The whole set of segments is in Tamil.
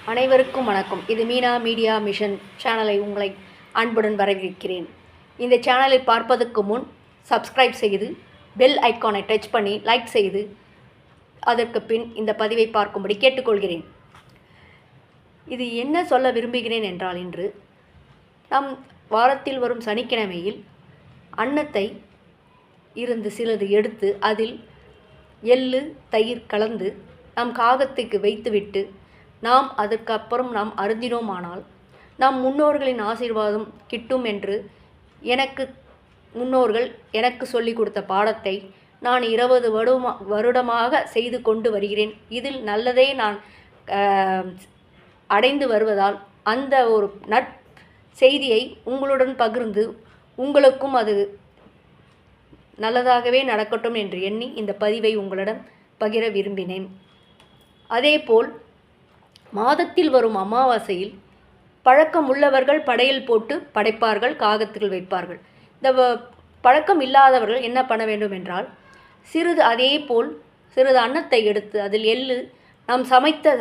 அனைவருக்கும் வணக்கம். இது மீனா மீடியா மிஷன் சேனலை உங்களை அன்புடன் வரவேற்கிறேன். இந்த சேனலை பார்ப்பதற்கு முன் சப்ஸ்கிரைப் செய்து பெல் ஐக்கானை டச் பண்ணி லைக் செய்து அதற்கு பின் இந்த பதிவை பார்க்கும்படி கேட்டுக்கொள்கிறேன். இது என்ன சொல்ல விரும்புகிறேன் என்றால், இன்று நம் வாரத்தில் வரும் சனிக்கிழமையில் அன்னத்தை இருந்து சிறிது எடுத்து அதில் எள்ளு தயிர் கலந்து நம் காகத்துக்கு வைத்துவிட்டு நாம் அதற்கப்புறம் நாம் அருந்தினோமானால் நம் முன்னோர்களின் ஆசீர்வாதம் கிட்டும் என்று முன்னோர்கள் எனக்கு சொல்லிக் கொடுத்த பாடத்தை நான் 20 வருடமாக செய்து கொண்டு வருகிறேன். இதில் நல்லதே நான் அடைந்து வருவதால் அந்த ஒரு செய்தியை உங்களுடன் பகிர்ந்து உங்களுக்கும் அது நல்லதாகவே நடக்கட்டும் என்று எண்ணி இந்த பதிவை உங்களிடம் பகிர விரும்பினேன். அதேபோல் மாதத்தில் வரும் அமாவாசையில் பழக்கம் உள்ளவர்கள் படையல் போட்டு படைப்பார்கள், காகத்தில் வைப்பார்கள். இந்த பழக்கம் இல்லாதவர்கள் என்ன பண்ண வேண்டும் என்றால், சிறிது அன்னத்தை எடுத்து அதில் எள்ளு நாம் சமைத்த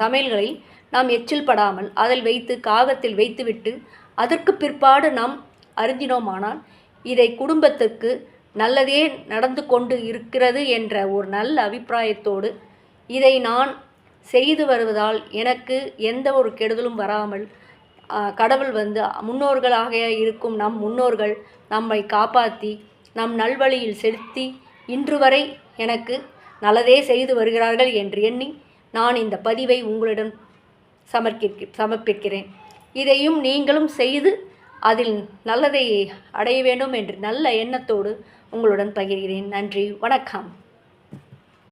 சமையல்களில் நாம் எச்சில் படாமல் அதில் வைத்து காகத்தில் வைத்துவிட்டு அதற்கு பிற்பாடு நாம் அருந்தினோமானால் இதை குடும்பத்திற்கு நல்லதே நடந்து கொண்டு இருக்கிறது என்ற ஒரு நல்ல அபிப்பிராயத்தோடு இதை நான் செய்து வருவதால் எனக்கு எந்த ஒரு கெடுதலும் வராமல் கடவுள் முன்னோர்களாக இருக்கும் நம் முன்னோர்கள் நம்மை காப்பாற்றி நம் நல்வழியில் செலுத்தி இன்று வரை எனக்கு நல்லதே செய்து வருகிறார்கள் என்று எண்ணி நான் இந்த பதிவை உங்களிடம் சமர்ப்பிக்கிறேன். இதையும் நீங்களும் செய்து அதில் நல்லதை அடைய வேண்டும் என்று நல்ல எண்ணத்தோடு உங்களுடன் பகிர்கிறேன். நன்றி, வணக்கம்.